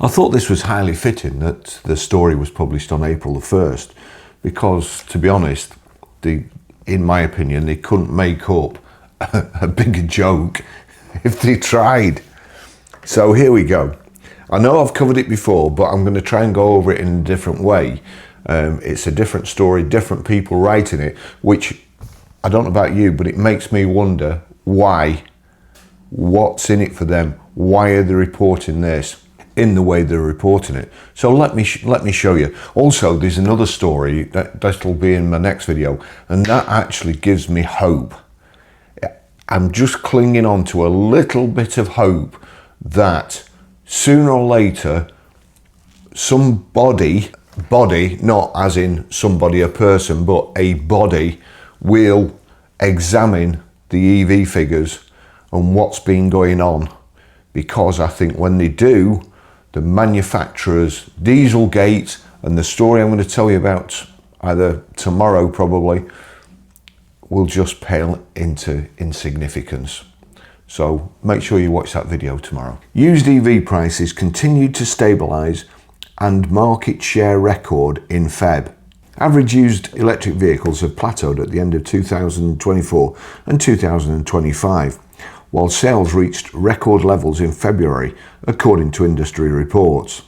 I thought this was highly fitting that the story was published on April the 1st because, to be honest, in my opinion, they couldn't make up a bigger joke if they tried. So here we go. I know I've covered it before, but I'm going to try and go over it in a different way. It's a different story, different people writing it, which I don't know about you, but it makes me wonder why, what's in it for them, why are they reporting this in the way they're reporting it. So let me show you. Also, there's another story that'll be in my next video, and that actually gives me hope. I'm just clinging on to a little bit of hope that sooner or later somebody, not as in somebody, a person, but a body will examine the EV figures and what's been going on, because I think when they do, the manufacturers, Dieselgate, and the story I'm going to tell you about either tomorrow probably, will just pale into insignificance. So make sure you watch that video tomorrow. Used EV prices continued to stabilise and market share record in Feb. Average used electric vehicles have plateaued at the end of 2024 and 2025, while sales reached record levels in February, according to industry reports.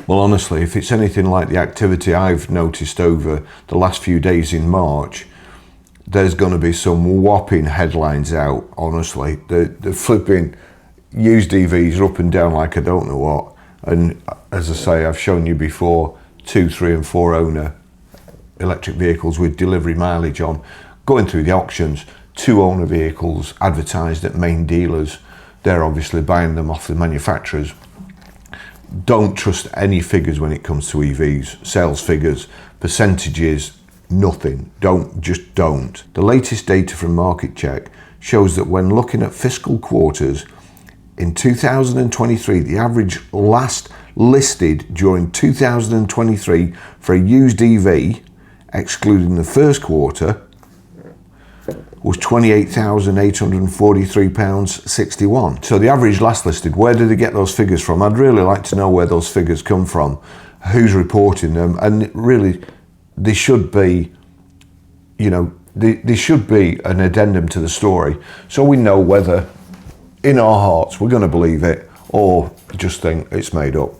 Well, honestly, if it's anything like the activity I've noticed over the last few days in March, there's going to be some whopping headlines out, honestly. The flipping used EVs are up and down like I don't know what. And as I say, I've shown you before, 2, 3 and 4 owner electric vehicles with delivery mileage on, going through the auctions, 2 owner vehicles advertised at main dealers. They're obviously buying them off the manufacturers. Don't trust any figures when it comes to EVs, sales figures, percentages, nothing. Just don't. The latest data from Market Check shows that when looking at fiscal quarters in 2023, the average last listed during 2023 for a used EV, excluding the first quarter, was £28,843.61. So the average last listed, where did they get those figures from? I'd really like to know where those figures come from, who's reporting them, and really, they should be, you know, they should be an addendum to the story, so we know whether in our hearts we're going to believe it or just think it's made up.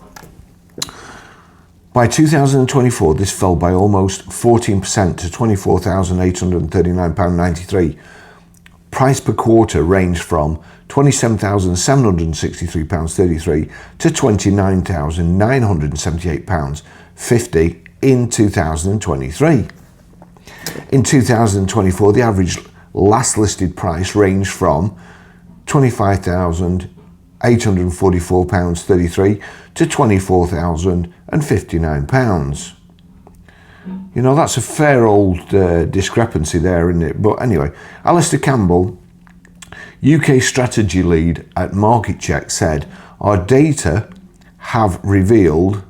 By 2024, this fell by almost 14% to £24,839.93. Price per quarter ranged from £27,763.33 to £29,978.50 in 2023. In 2024, the average last listed price ranged from £25,844.33 to £24,059. You know, that's a fair old discrepancy there, isn't it? But anyway, Alistair Campbell, UK strategy lead at Market Check, said, our data have revealed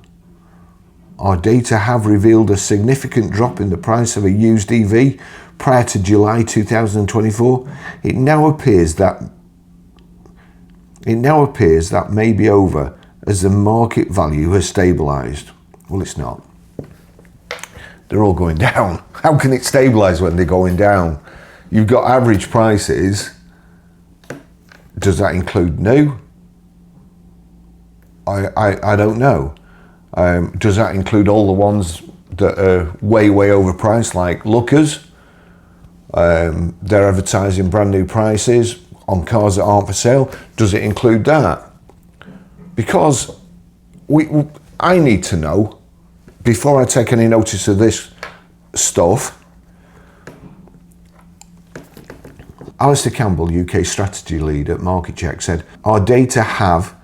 a significant drop in the price of a used EV prior to July 2024. It now appears that may be over as the market value has stabilised. Well, it's not. They're all going down. How can it stabilise when they're going down? You've got average prices. Does that include new? I don't know. Does that include all the ones that are way overpriced, like Lookers? They're advertising brand new prices on cars that aren't for sale. Does it include that? Because I need to know, before I take any notice of this stuff. Alistair Campbell, UK strategy lead at Market Check, said, our data have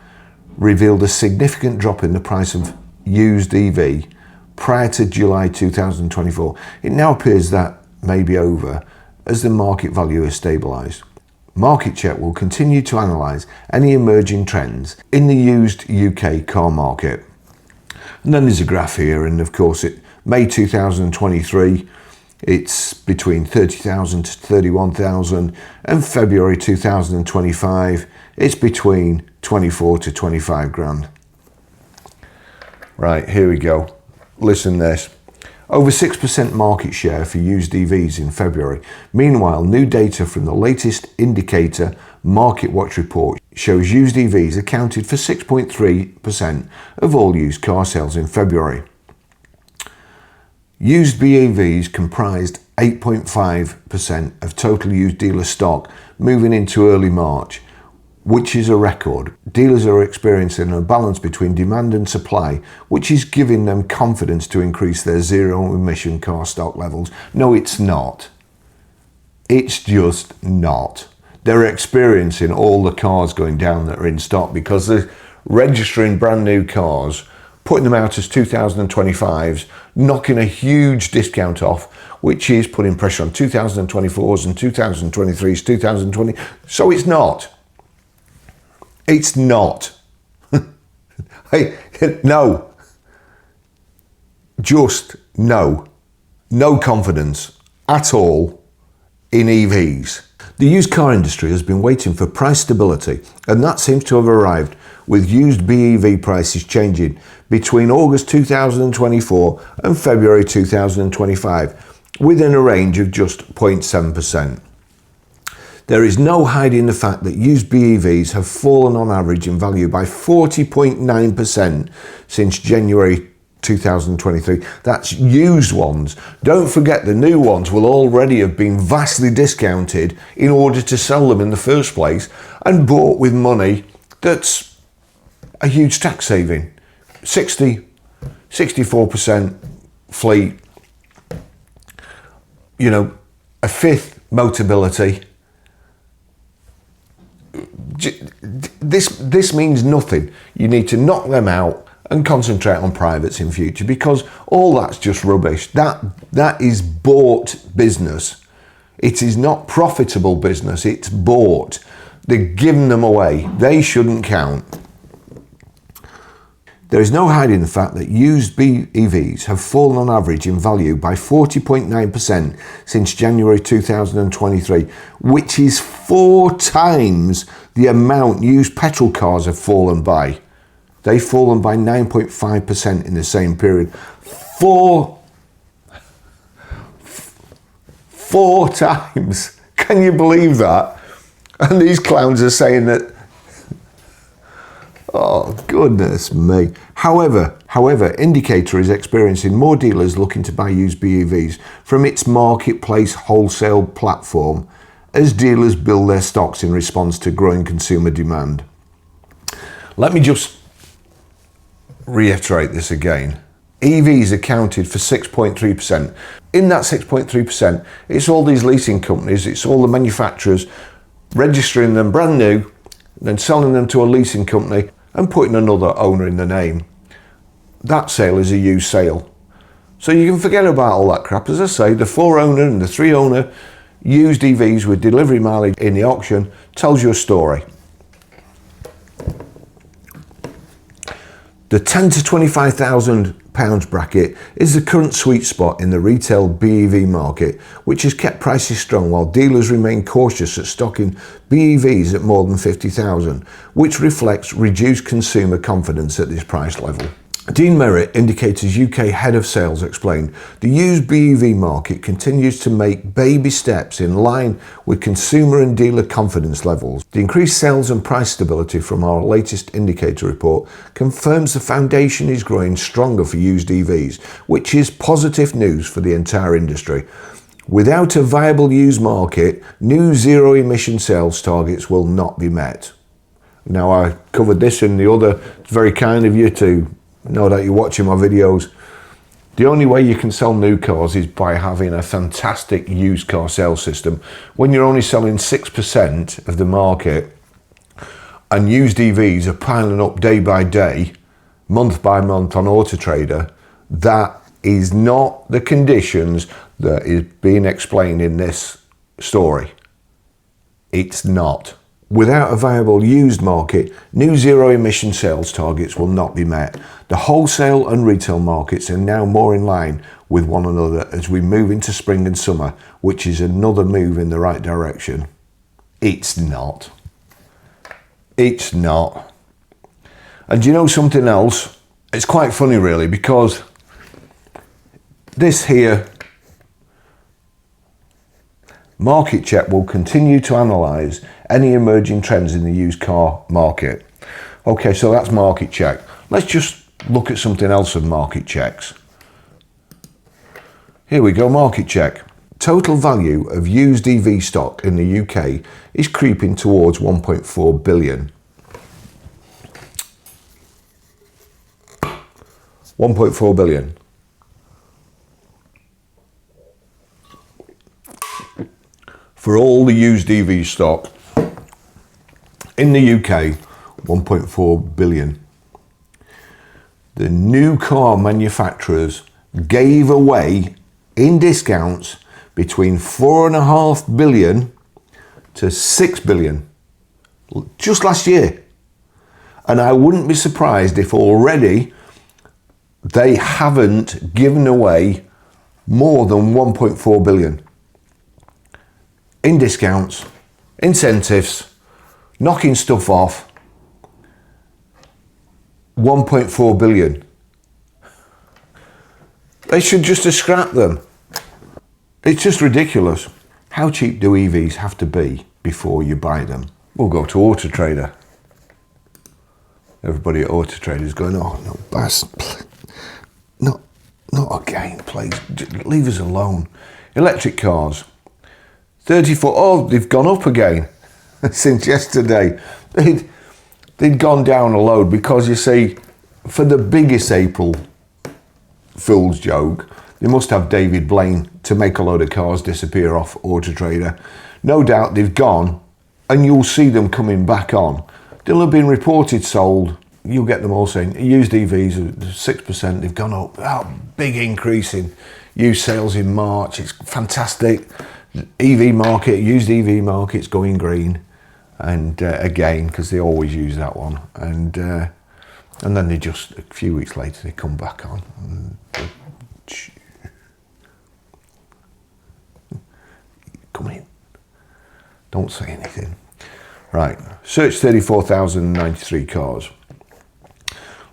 revealed a significant drop in the price of used EV prior to July 2024. It now appears that may be over as the market value has stabilised. Market Check will continue to analyse any emerging trends in the used UK car market. And then there's a graph here, and of course May 2023, it's between 30,000 to 31,000, and February 2025, it's between 24 to 25 grand. Right, here we go. Listen this. Over 6% market share for used EVs in February. Meanwhile, new data from the latest indicator Market Watch report shows used EVs accounted for 6.3% of all used car sales in February. Used BEVs comprised 8.5% of total used dealer stock moving into early March, which is a record. Dealers are experiencing a balance between demand and supply, which is giving them confidence to increase their zero-emission car stock levels. No, it's not. It's just not. They're experiencing all the cars going down that are in stock because they're registering brand new cars, putting them out as 2025s, knocking a huge discount off, which is putting pressure on 2024s and 2023s, 2020. So it's not. It's not. Hey, no. Just no. No confidence at all in EVs. The used car industry has been waiting for price stability, and that seems to have arrived, with used BEV prices changing between August 2024 and February 2025, within a range of just 0.7%. There is no hiding the fact that used BEVs have fallen on average in value by 40.9% since January 2023. That's used ones. Don't forget the new ones will already have been vastly discounted in order to sell them in the first place and bought with money that's a huge tax saving. 64% fleet, you know, a fifth Motability. This means nothing. You need to knock them out and concentrate on privates in future, because all that's just rubbish. That is bought business. It is not profitable business. It's bought. They're giving them away. They shouldn't count. There is no hiding the fact that used BEVs have fallen on average in value by 40.9% since January 2023, which is 4 times the amount used petrol cars have fallen by. They've fallen by 9.5% in the same period. Four times. Can you believe that? And these clowns are saying that. Oh, goodness me. However, Indicator is experiencing more dealers looking to buy used BEVs from its marketplace wholesale platform as dealers build their stocks in response to growing consumer demand. Let me just reiterate this again. EVs accounted for 6.3%. In that 6.3%, it's all these leasing companies, it's all the manufacturers registering them brand new, then selling them to a leasing company and putting another owner in the name. That sale is a used sale. So you can forget about all that crap. As I say, the 4 owner and the 3 owner used EVs with delivery mileage in the auction tells you a story. The £10,000 to £25,000 bracket is the current sweet spot in the retail BEV market, which has kept prices strong while dealers remain cautious at stocking BEVs at more than £50,000, which reflects reduced consumer confidence at this price level. Dean Merritt, Indicator's UK Head of Sales, explained, the used BEV market continues to make baby steps in line with consumer and dealer confidence levels. The increased sales and price stability from our latest Indicator report confirms the foundation is growing stronger for used EVs, which is positive news for the entire industry. Without a viable used market, new zero-emission sales targets will not be met. Now, I covered this in the other. It's very kind of you to know that you're watching my videos. The only way you can sell new cars is by having a fantastic used car sales system. When you're only selling 6% of the market and used EVs are piling up day by day, month by month on Auto Trader, that is not the conditions that is being explained in this story. It's not. Without a viable used market, new zero-emission sales targets will not be met. The wholesale and retail markets are now more in line with one another as we move into spring and summer, which is another move in the right direction. It's not. It's not. And you know something else? it's quite funny really, because this here market check will continue to analyse any emerging trends in the used car market. Okay, so that's market check. Let's just look at something else of market checks. Here we go, market check. Total value of used EV stock in the UK is creeping towards 1.4 billion. 1.4 billion. For all the used EV stock in the UK, 1.4 billion. The new car manufacturers gave away in discounts between 4.5 billion to 6 billion just last year. And I wouldn't be surprised if already they haven't given away more than 1.4 billion in discounts, incentives, knocking stuff off. 1.4 billion. They should just have scrapped them. It's just ridiculous. How cheap do EVs have to be before you buy them? We'll go to Auto Trader. Everybody at Auto Trader is going, oh no, Bass, not again, please. Leave us alone. Electric cars. 34, oh, they've gone up again since yesterday. They'd gone down a load because, you see, for the biggest April Fool's joke, they must have David Blaine to make a load of cars disappear off Auto Trader. No doubt they've gone, and you'll see them coming back on. They'll have been reported sold. You'll get them all saying used EVs 6%. They've gone up. Oh, big increase in used sales in March. It's fantastic. EV market, used EV market's going green, and again, because they always use that one, and then they just a few weeks later they come back on. Come in, don't say anything. Right, search 34,093 cars.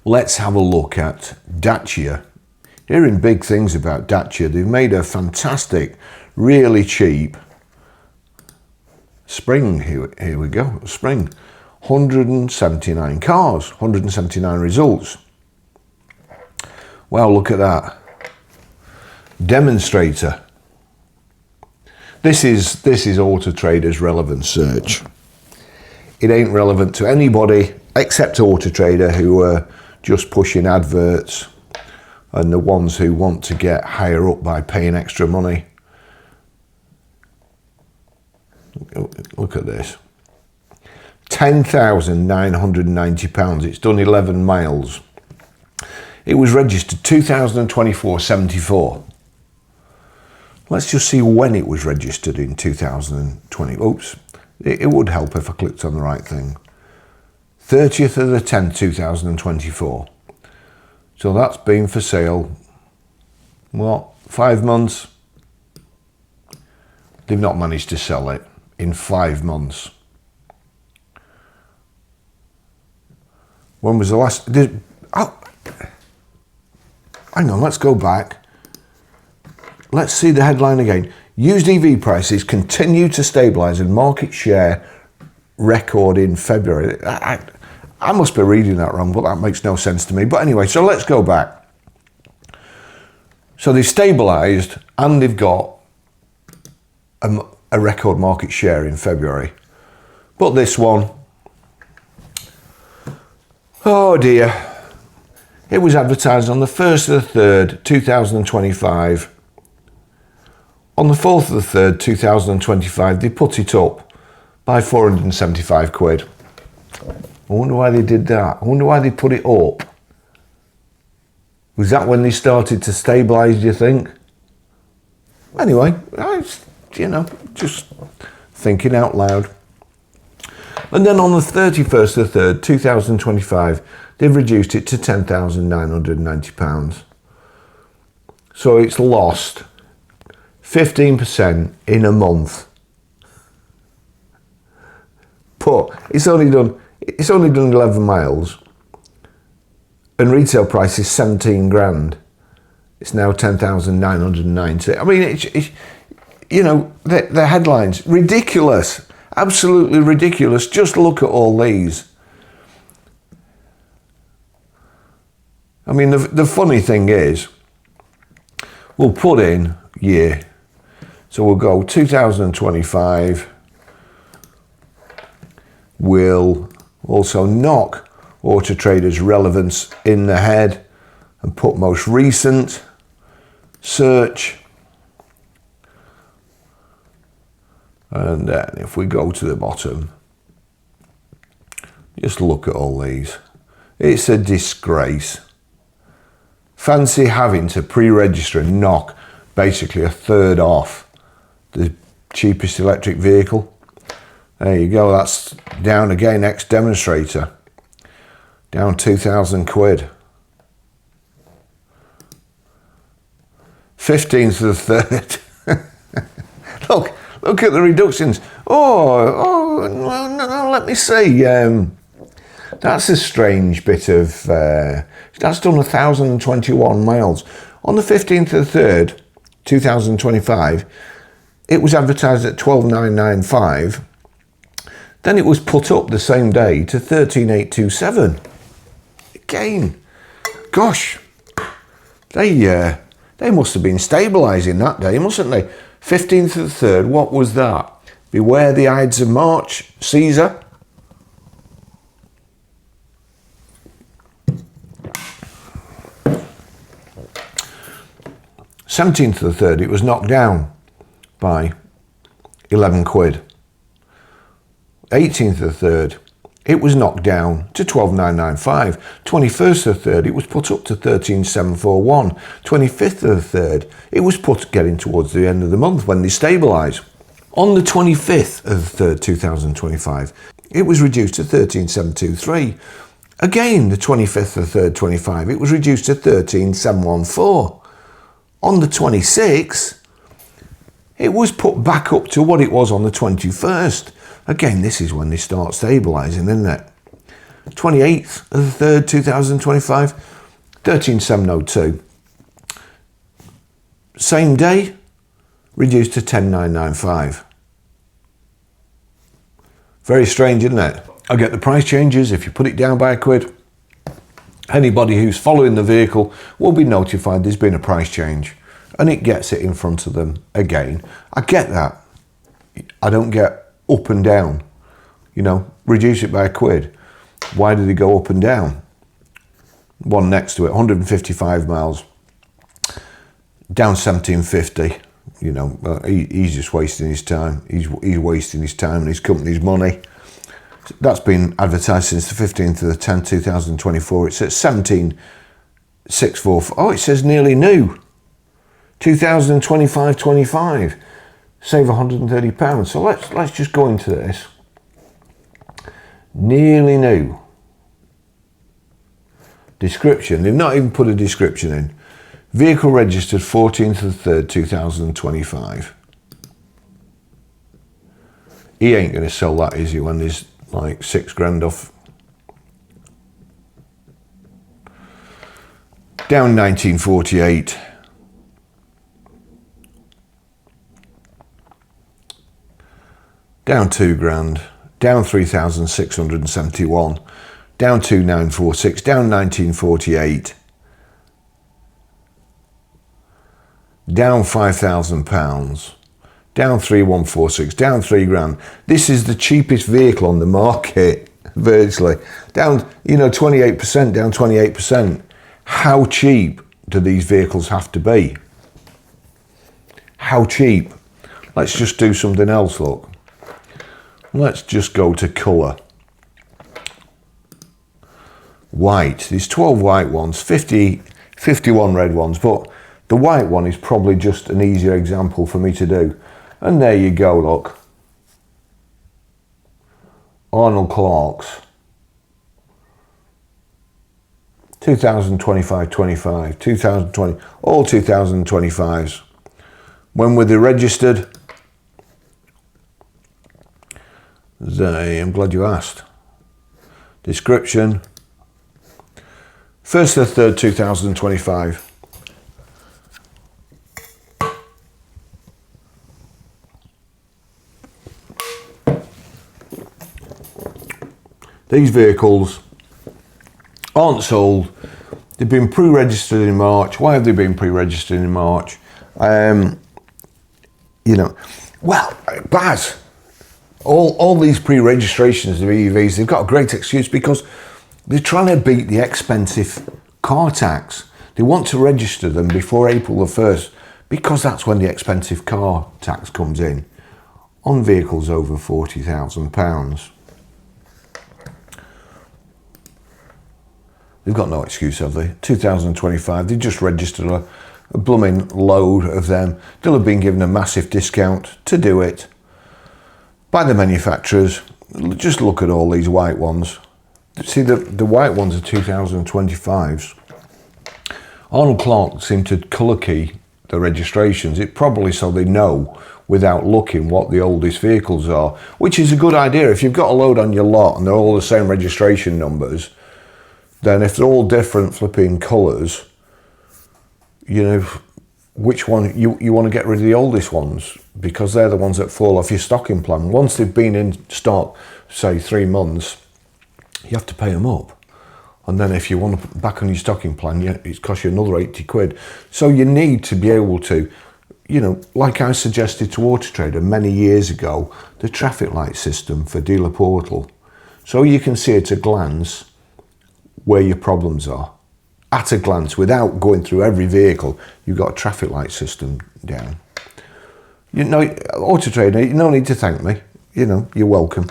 Let's have a look at Dacia. Hearing big things about Dacia. They've made a fantastic, really cheap Spring. Here we go, Spring. 179 cars, 179 results. Well, look at that. Demonstrator. This is Auto Trader's relevant search. It ain't relevant to anybody except Auto Trader, who are just pushing adverts, and the ones who want to get higher up by paying extra money. Look at this. £10,990. It's done 11 miles. It was registered 2024-74. Let's just see when it was registered in 2020. Oops. It would help if I clicked on the right thing. 30th of the 10th, 2024. So that's been for sale, what, 5 months? They've not managed to sell it in 5 months. When was the last? Hang on, let's go back. Let's see the headline again. Used EV prices continue to stabilise and market share record in February. I must be reading that wrong, but that makes no sense to me. But anyway, so let's go back. So they've stabilised and they've got a record market share in February. But this one, oh dear, it was advertised on the 1st of the 3rd, 2025. On the 4th of the 3rd, 2025, they put it up by 475 quid. I wonder why they did that. I wonder why they put it up. Was that when they started to stabilise, do you think? Anyway, just thinking out loud. And then on the 31st of the 3rd, 2025, they've reduced it to £10,990. So it's lost 15% in a month. But it's only done 11 miles. and retail price is 17 grand. It's now 10,990. I mean, it's you know, the headlines, ridiculous, absolutely ridiculous. Just look at all these. I mean, the funny thing is, we'll put in year. So we'll go 2025. We'll also knock Auto Trader's relevance in the head and put most recent, search. And then if we go to the bottom, just look at all these. It's a disgrace. Fancy having to pre-register and knock basically a third off the cheapest electric vehicle. There you go, that's down again, ex-demonstrator. Down 2,000 quid. 15th of the 3rd. Look at the reductions. Oh, no, let me see. That's a strange bit of, that's done 1,021 miles. On the 15th of the 3rd, 2025, it was advertised at 12,995. Then it was put up the same day to 13,827. Again, gosh, they must have been stabilising that day, mustn't they? 15th of the 3rd, what was that? Beware the Ides of March, Caesar. Seventeenth of the 3rd, it was knocked down by 11 quid. 18th of the 3rd, it was knocked down to 12,995. 21st of the 3rd, it was put up to 13,741. 25th of the 3rd, it was put getting towards the end of the month when they stabilise. On the 25th of the 3rd, 2025, it was reduced to 13,723. Again, the 25th of the 3rd, 25, it was reduced to 13,714. On the 26th, it was put back up to what it was on the 21st. Again, this is when they start stabilising, isn't it? 28th of the 3rd, 2025, 13,702. Same day, reduced to 10,995. Very strange, isn't it? I get the price changes if you put it down by a quid. Anybody who's following the vehicle will be notified there's been a price change, and it gets it in front of them again. I get that. I don't get up and down, you know, reduce it by a quid. Why do they go up and down? One next to it, 155 miles, down 1750. You know, he's just wasting his time. He's wasting his time and his company's money. That's been advertised since the 15th of the 10th, 2024. It's at 17,644. Oh, it says nearly new. 2025-25. Save £130. So let's just go into this. Nearly new. Description. They've not even put a description in. Vehicle registered 14th of the 3rd, 2025. He ain't going to sell that, is he, when there's like 6 grand off. Down 1948. Down 2 grand, down 3,671, down 2,946, down 1948, down £5,000, down 3,146, down 3 grand. This is the cheapest vehicle on the market, virtually. Down, you know, 28%, down 28%. How cheap do these vehicles have to be? How cheap? Let's just do something else, look. Let's just go to colour. White. There's 12 white ones, 51 red ones, but the white one is probably just an easier example for me to do. And there you go, look. Arnold Clark's. 2025-25, 2020, all 2025s. When were they registered? I'm glad you asked. Description. 1st of the 3rd, 2025. These vehicles aren't sold. They've been pre-registered in March. Why have they been pre-registered in March? You know, well, Baz, all these pre-registrations of EVs, they've got a great excuse because they're trying to beat the expensive car tax. They want to register them before April the 1st because that's when the expensive car tax comes in on vehicles over £40,000. They've got no excuse, have they? 2025, they just registered a blooming load of them. They'll have been given a massive discount to do it by the manufacturers. Just look at all these white ones. See, the white ones are 2025s. Arnold Clark seemed to colour key the registrations. It probably so they know without looking what the oldest vehicles are, which is a good idea. If you've got a load on your lot and they're all the same registration numbers, then if they're all different flipping colours, you know, which one you want to get rid of the oldest ones because they're the ones that fall off your stocking plan. Once they've been in stock, say 3 months, you have to pay them up. And then if you want to put back on your stocking plan, it costs you another 80 quid. So you need to be able to, you know, like I suggested to Auto Trader many years ago, the traffic light system for Dealer Portal. So you can see at a glance where your problems are. At a glance, without going through every vehicle, you've got a traffic light system down. You know, Auto Trader, you no need to thank me. You know, you're welcome.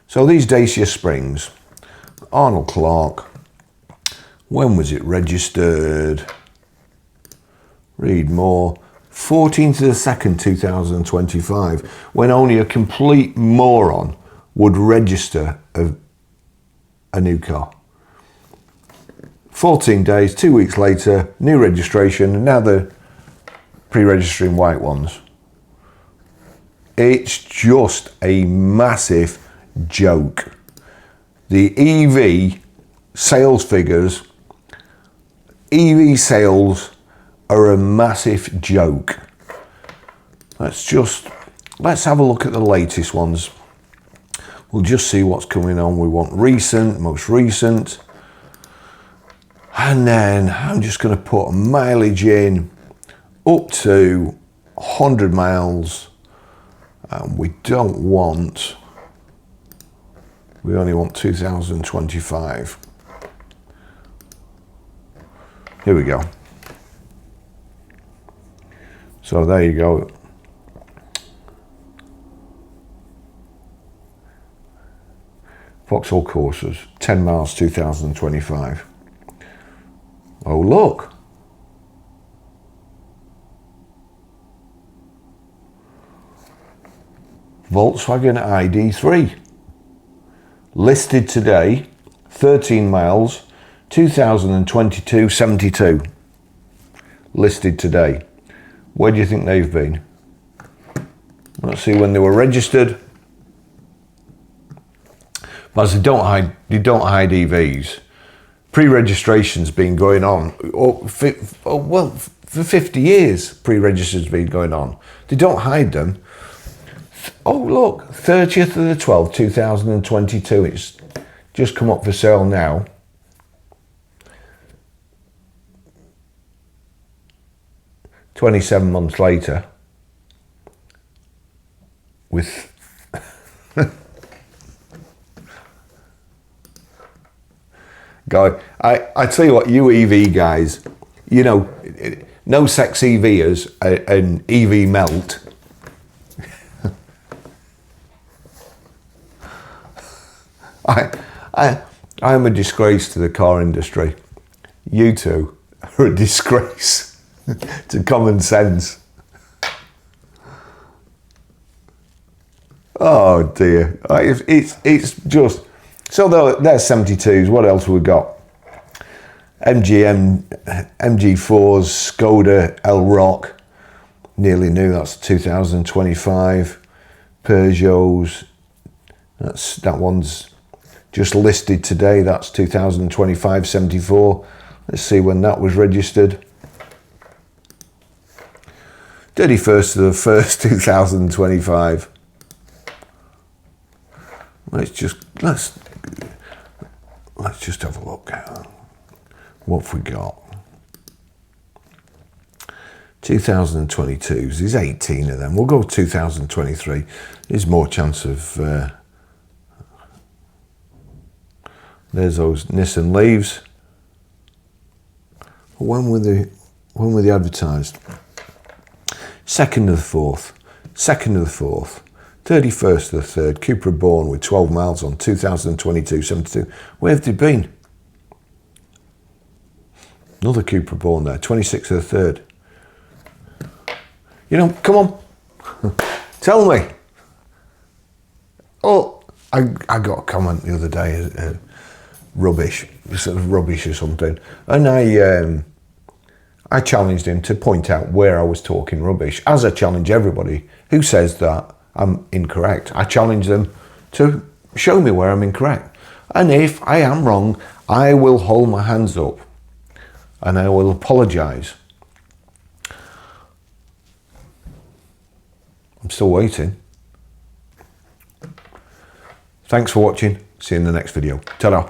So these Dacia Springs, Arnold Clark, when was it registered? Read more. 14th of the 2nd, 2025, when only a complete moron would register a new car. 14 days, 2 weeks later, new registration, and now they're pre-registering white ones. It's just a massive joke. The EV sales figures, EV sales are a massive joke. Let's have a look at the latest ones. We'll just see what's coming on. We want recent, most recent. And then I'm just going to put a mileage in up to 100 miles. And we only want 2025. Here we go. So there you go. Vauxhall Corsas, 10 miles, 2025. Oh, look. Volkswagen ID3. Listed today, 13 miles, 2022, 72. Listed today. Where do you think they've been? Let's see when they were registered. But they don't hide EVs. Pre-registration's been going on. For 50 years, pre-registration's been going on. They don't hide them. Oh, look, 30th of the 12th, 2022. It's just come up for sale now. $27 months later. With... Guy, I tell you what, you EV guys, you know, no sex EVers and EV melt. I am a disgrace to the car industry. You two are a disgrace to common sense. Oh dear, it's just. So there's 72s. What else have we got? MG4s, Skoda, L-Rock, nearly new. That's 2025. Peugeots. That one's just listed today. That's 2025 74. Let's see when that was registered. 31st of the 1st, 2025. Let's just have a look at what have we got. 2022s, there's 18 of them. We'll go 2023. There's more chance of there's those Nissan Leafs. When were they advertised? 2nd of the 4th, 2nd of the 4th, 31st of the 3rd, Cupra Born with 12 miles on, 2022, 72. Where have they been? Another Cupra Born there, 26th of the 3rd. You know, come on, tell me. Oh, I got a comment the other day, rubbish, sort of rubbish or something, and I challenged him to point out where I was talking rubbish, as I challenge everybody who says that I'm incorrect. I challenge them to show me where I'm incorrect, and if I am wrong, I will hold my hands up and I will apologise. I'm still waiting. Thanks for watching. See you in the next video. Ta-da.